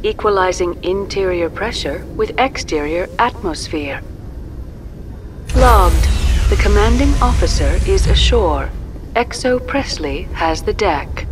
equalizing interior pressure with exterior atmosphere. Logged. The commanding officer is ashore. Exo Presley has the deck.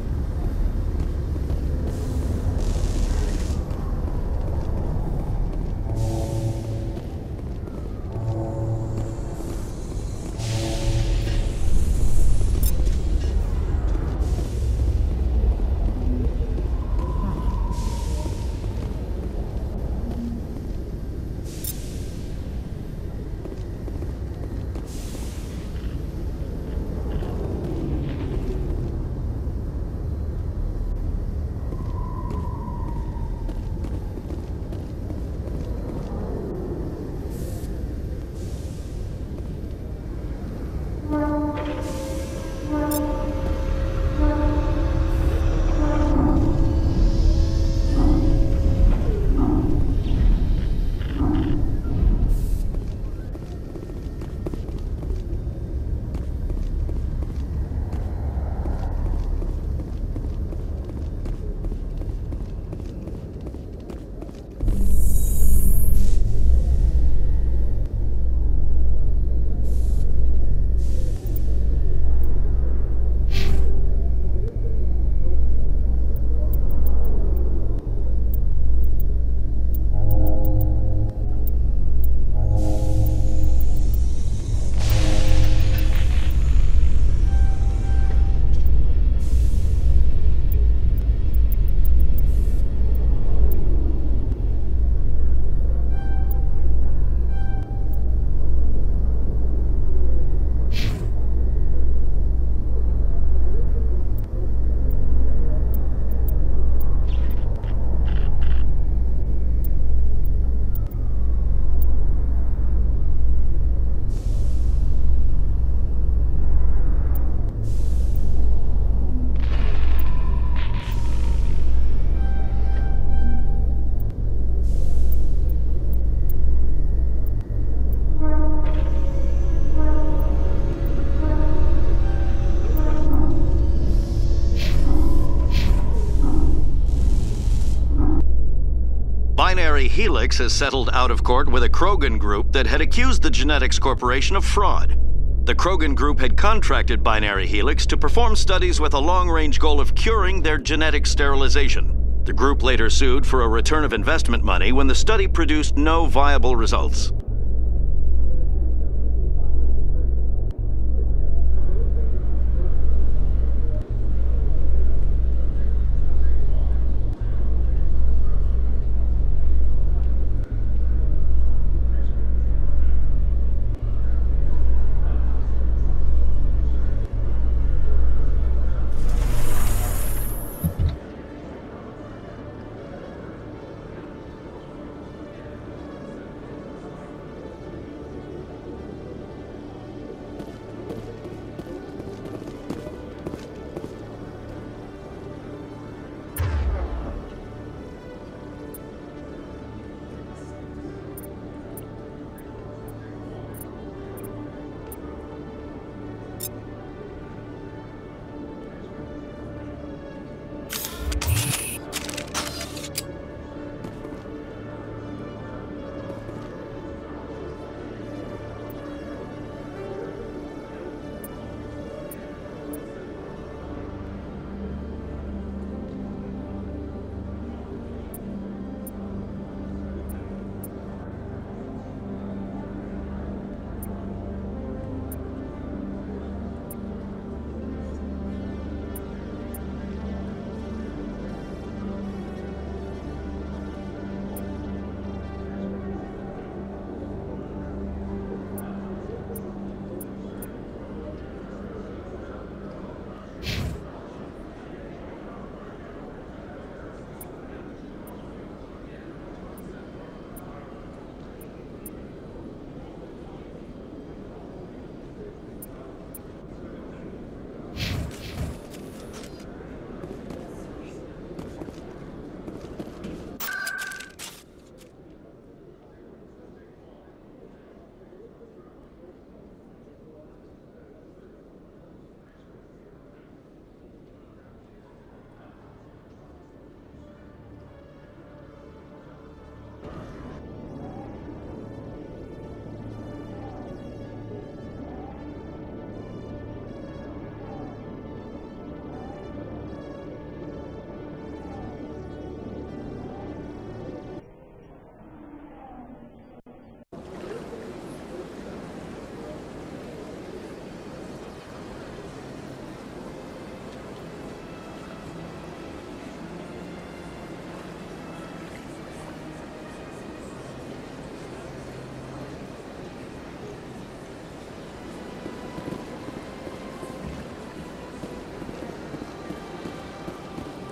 Binary Helix has settled out of court with a Krogan group that had accused the Genetics Corporation of fraud. The Krogan group had contracted Binary Helix to perform studies with a long-range goal of curing their genetic sterilization. The group later sued for a return of investment money when the study produced no viable results.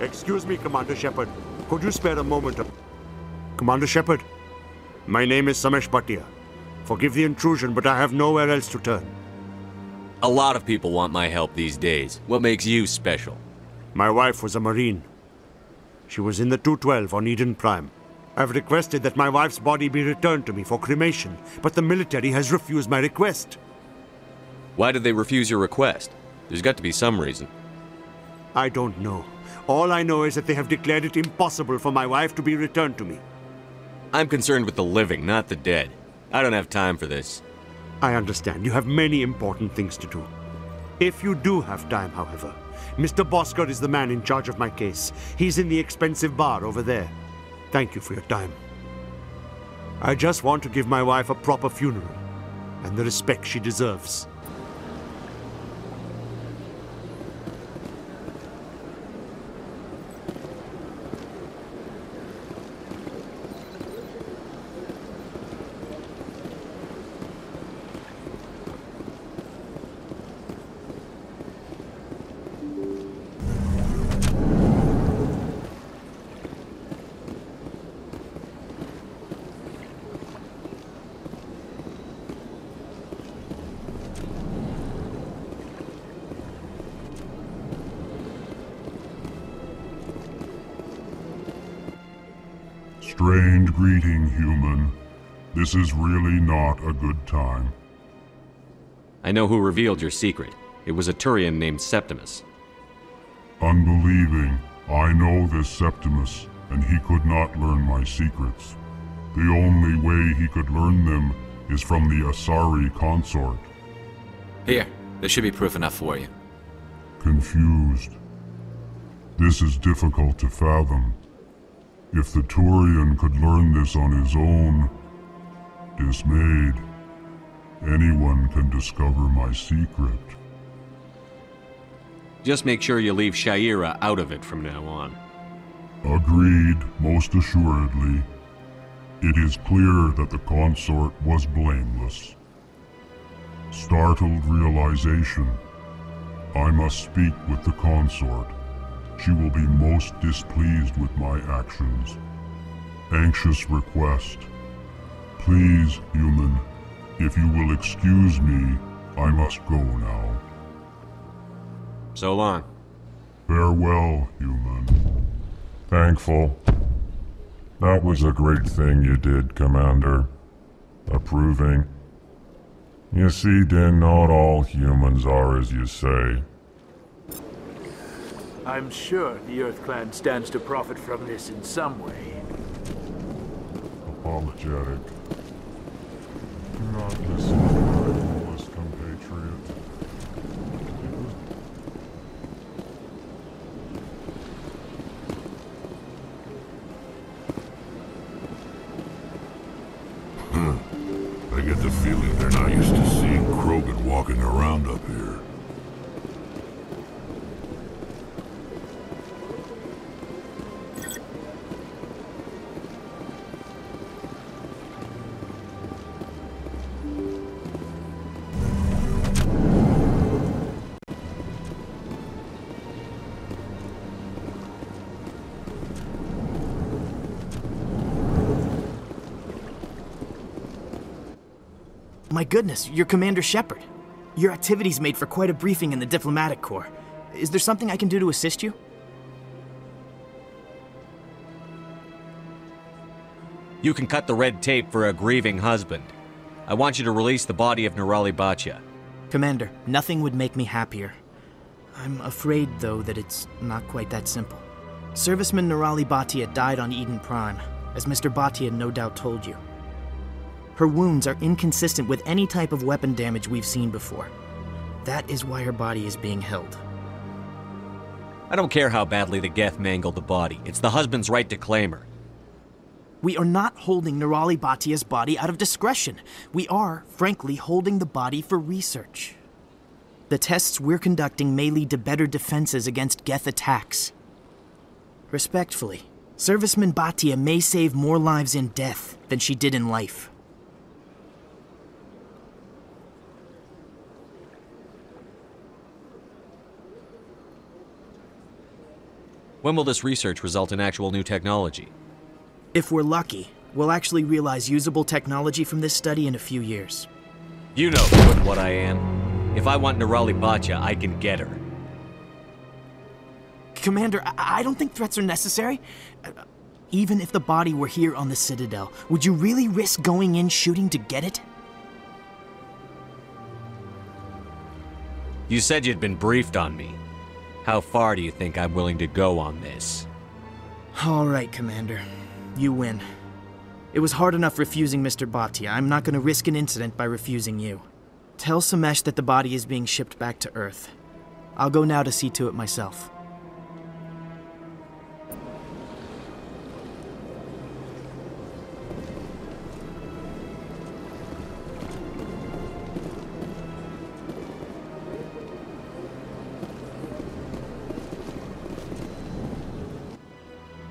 Excuse me, Commander Shepard. Could you spare a moment of... Commander Shepard, my name is Samesh Bhatia. Forgive the intrusion, but I have nowhere else to turn. A lot of people want my help these days. What makes you special? My wife was a Marine. She was in the 212 on Eden Prime. I've requested that my wife's body be returned to me for cremation, but the military has refused my request. Why did they refuse your request? There's got to be some reason. I don't know. All I know is that they have declared it impossible for my wife to be returned to me. I'm concerned with the living, not the dead. I don't have time for this. I understand. You have many important things to do. If you do have time, however, Mr. Bosker is the man in charge of my case. He's in the expensive bar over there. Thank you for your time. I just want to give my wife a proper funeral and the respect she deserves. Strange greeting, human. This is really not a good time. I know who revealed your secret. It was a Turian named Septimus. Unbelieving, I know this Septimus, and he could not learn my secrets. The only way he could learn them is from the Asari consort. Here, there should be proof enough for you. Confused. This is difficult to fathom. If the Turian could learn this on his own, dismayed, anyone can discover my secret. Just make sure you leave Shaira out of it from now on. Agreed, most assuredly. It is clear that the consort was blameless. Startled realization. I must speak with the consort. She will be most displeased with my actions. Anxious request. Please, human, if you will excuse me, I must go now. So long. Farewell, human. Thankful. That was a great thing you did, Commander. Approving. You see, Din, not all humans are as you say. I'm sure the Earth Clan stands to profit from this in some way. Apologetic. Do not listen to my humblest compatriot. I get the feeling they're not used to seeing Krogan walking around up here. My goodness, you're Commander Shepard. Your activities made for quite a briefing in the Diplomatic Corps. Is there something I can do to assist you? You can cut the red tape for a grieving husband. I want you to release the body of Nirali Bhatia. Commander, nothing would make me happier. I'm afraid, though, that it's not quite that simple. Serviceman Nirali Bhatia died on Eden Prime, as Mr. Bhatia no doubt told you. Her wounds are inconsistent with any type of weapon damage we've seen before. That is why her body is being held. I don't care how badly the Geth mangled the body. It's the husband's right to claim her. We are not holding Nirali Bhatia's body out of discretion. We are, frankly, holding the body for research. The tests we're conducting may lead to better defenses against Geth attacks. Respectfully, Serviceman Bhatia may save more lives in death than she did in life. When will this research result in actual new technology? If we're lucky, we'll actually realize usable technology from this study in a few years. You know who and what I am. If I want Nerali Bhatia, I can get her. Commander, I don't think threats are necessary. Even if the body were here on the Citadel, would you really risk going in shooting to get it? You said you'd been briefed on me. How far do you think I'm willing to go on this? All right, Commander. You win. It was hard enough refusing Mr. Bhatia. I'm not going to risk an incident by refusing you. Tell Samesh that the body is being shipped back to Earth. I'll go now to see to it myself.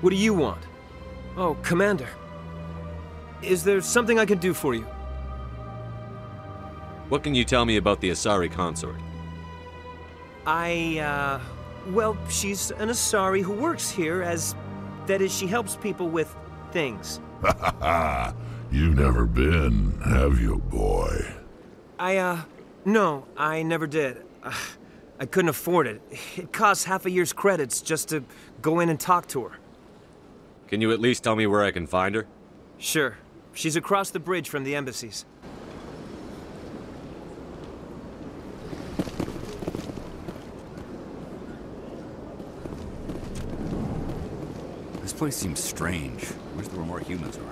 What do you want? Oh, Commander. Is there something I can do for you? What can you tell me about the Asari consort? Well, she's an Asari who works here as... That is, she helps people with things. Ha ha ha! You've never been, have you, boy? No, I never did. I couldn't afford it. It costs half a year's credits just to go in and talk to her. Can you at least tell me where I can find her? Sure. She's across the bridge from the embassies. This place seems strange. I wish there were more humans around.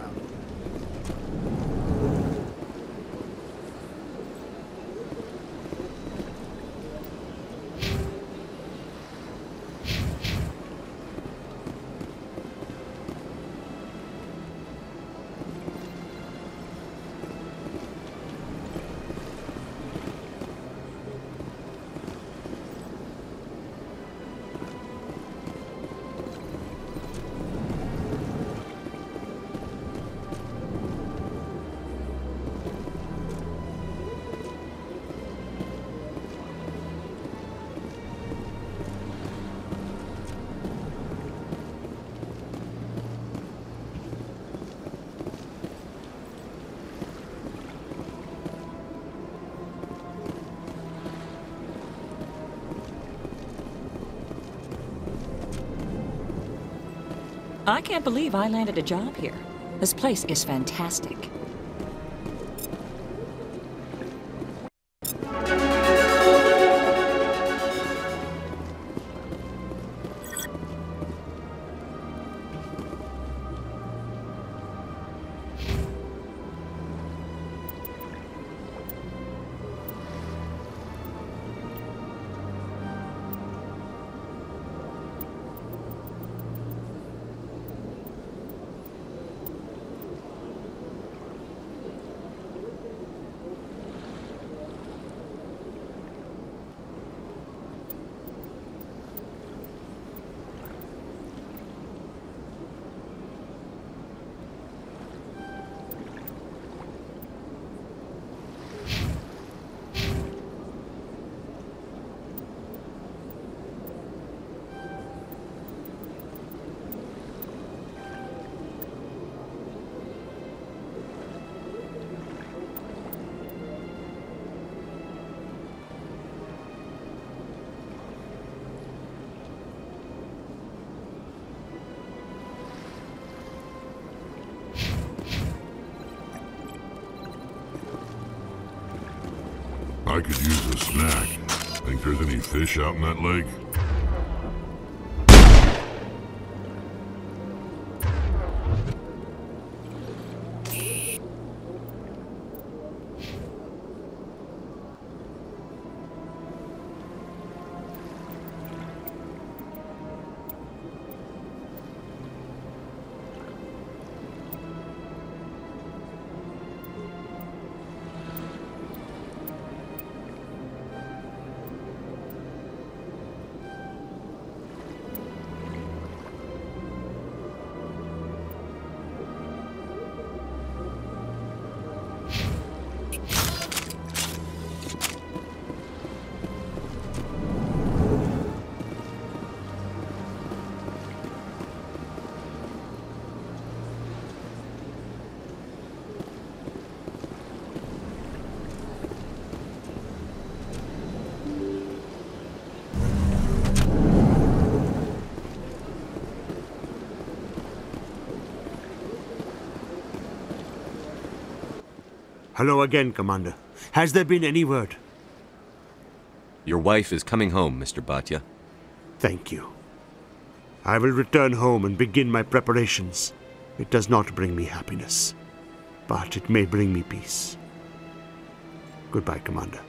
I can't believe I landed a job here. This place is fantastic. I could use a snack. Think there's any fish out in that lake? Hello again, Commander. Has there been any word? Your wife is coming home, Mr. Bhatia. Thank you. I will return home and begin my preparations. It does not bring me happiness, but it may bring me peace. Goodbye, Commander.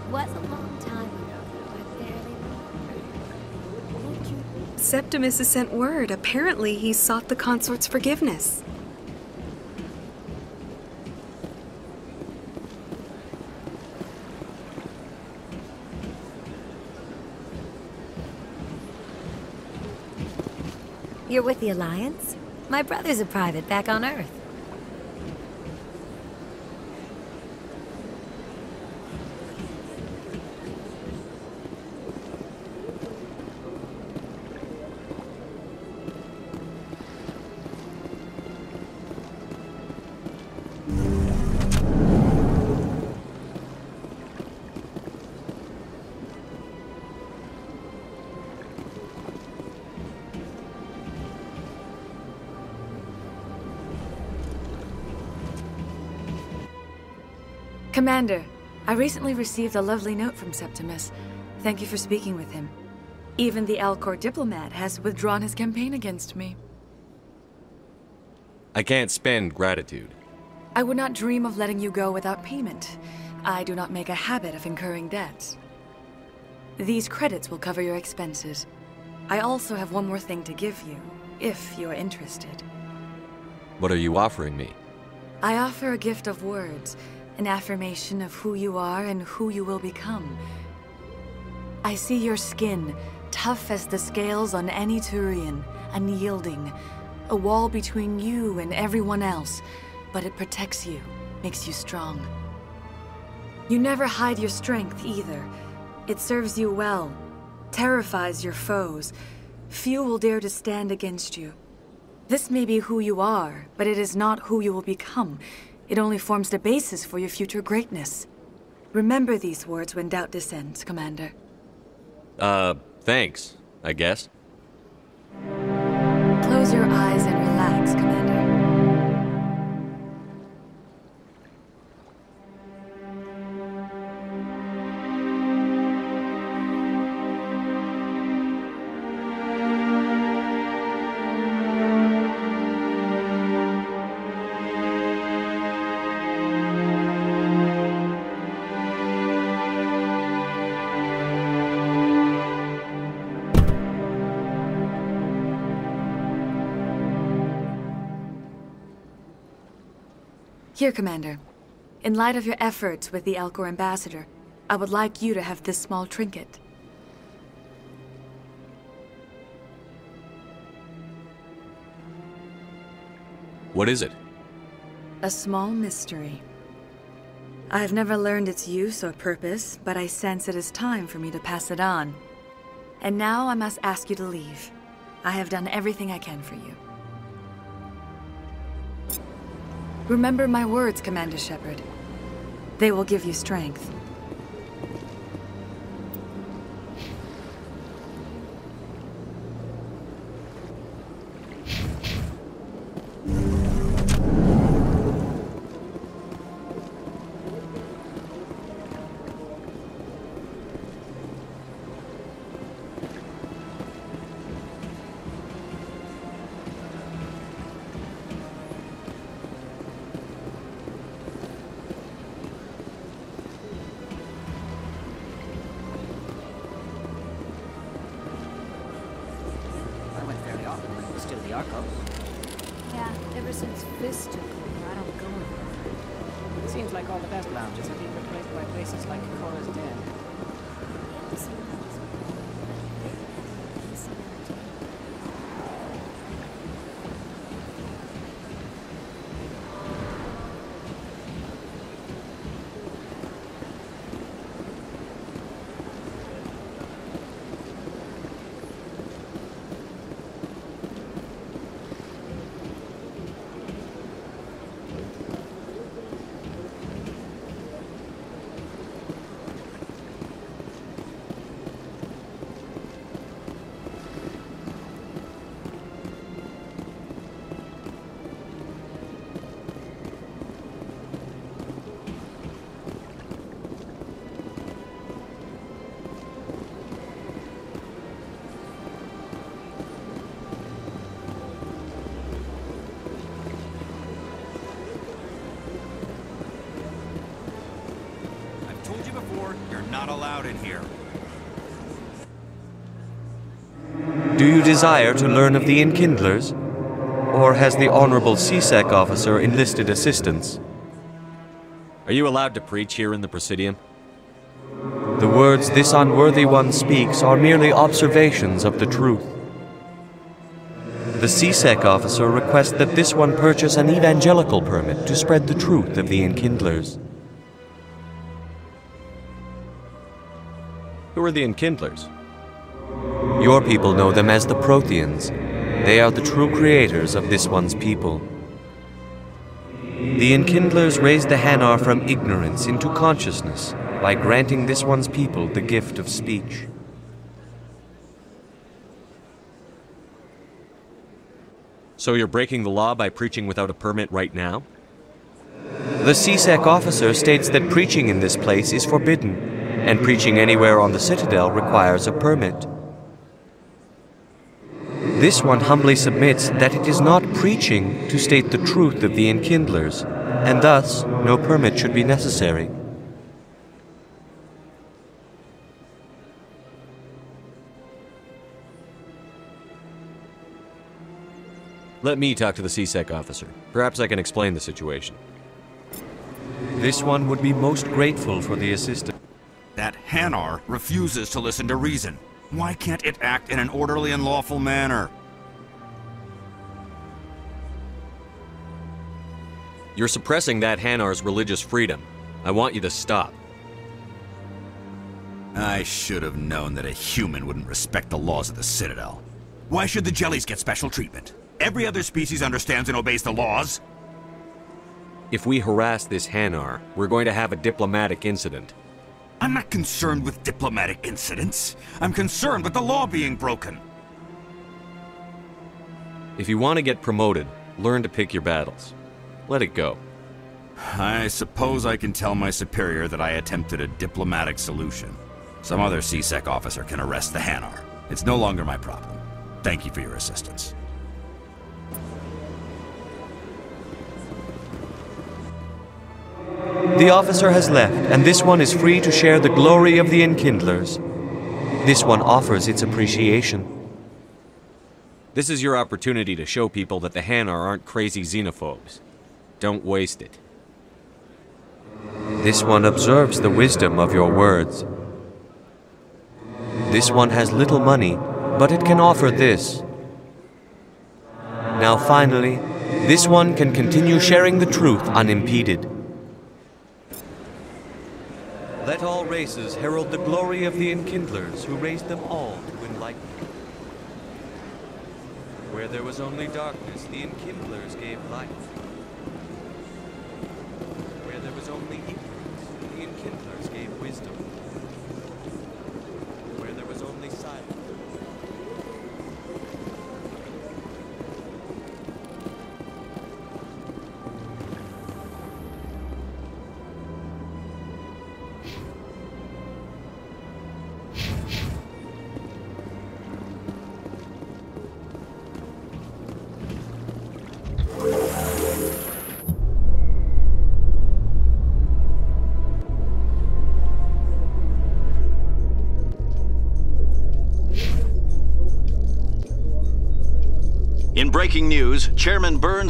Was a long time ago, I barely remember. Septimus has sent word. Apparently, he sought the consort's forgiveness. You're with the Alliance? My brother's a private back on Earth. Commander, I recently received a lovely note from Septimus. Thank you for speaking with him. Even the Alcor diplomat has withdrawn his campaign against me. I can't spend gratitude. I would not dream of letting you go without payment. I do not make a habit of incurring debts. These credits will cover your expenses. I also have one more thing to give you, if you are interested. What are you offering me? I offer a gift of words, an affirmation of who you are and who you will become. I see your skin, tough as the scales on any Turian, unyielding, a wall between you and everyone else, but it protects you, makes you strong. You never hide your strength either. It serves you well, terrifies your foes. Few will dare to stand against you. This may be who you are, but it is not who you will become. It only forms the basis for your future greatness. Remember these words when doubt descends, Commander. Thanks, I guess. Close your eyes and relax, Commander. Here, Commander. In light of your efforts with the Alcor ambassador, I would like you to have this small trinket. What is it? A small mystery. I have never learned its use or purpose, but I sense it is time for me to pass it on. And now I must ask you to leave. I have done everything I can for you. Remember my words, Commander Shepard. They will give you strength. still the Arco. Yeah, ever since Fist took over, I don't go anymore. It seems like all the best lounges are being replaced by places like Cora's Den. You're not allowed in here. Do you desire to learn of the Enkindlers? Or has the Honorable CSEC officer enlisted assistance? Are you allowed to preach here in the Presidium? The words this unworthy one speaks are merely observations of the truth. The CSEC officer requests that this one purchase an evangelical permit to spread the truth of the Enkindlers. Who are the Enkindlers? Your people know them as the Protheans. They are the true creators of this one's people. The Enkindlers raised the Hanar from ignorance into consciousness by granting this one's people the gift of speech. So you're breaking the law by preaching without a permit right now? The CSEC officer states that preaching in this place is forbidden, and preaching anywhere on the Citadel requires a permit. This one humbly submits that it is not preaching to state the truth of the Enkindlers, and thus no permit should be necessary. Let me talk to the CSEC officer. Perhaps I can explain the situation. This one would be most grateful for the assistance. That Hanar refuses to listen to reason. Why can't it act in an orderly and lawful manner? You're suppressing that Hanar's religious freedom. I want you to stop. I should have known that a human wouldn't respect the laws of the Citadel. Why should the jellies get special treatment? Every other species understands and obeys the laws. If we harass this Hanar, we're going to have a diplomatic incident. I'm not concerned with diplomatic incidents. I'm concerned with the law being broken. If you want to get promoted, learn to pick your battles. Let it go. I suppose I can tell my superior that I attempted a diplomatic solution. Some other CSEC officer can arrest the Hanar. It's no longer my problem. Thank you for your assistance. The officer has left, and this one is free to share the glory of the Enkindlers. This one offers its appreciation. This is your opportunity to show people that the Hanar aren't crazy xenophobes. Don't waste it. This one observes the wisdom of your words. This one has little money, but it can offer this. Now finally, this one can continue sharing the truth unimpeded. Let all races herald the glory of the Enkindlers who raised them all to enlightenment. Where there was only darkness, the Enkindlers gave light. Where there was only ignorance, the Enkindlers gave wisdom. Where there was only silence. In breaking news, Chairman Burns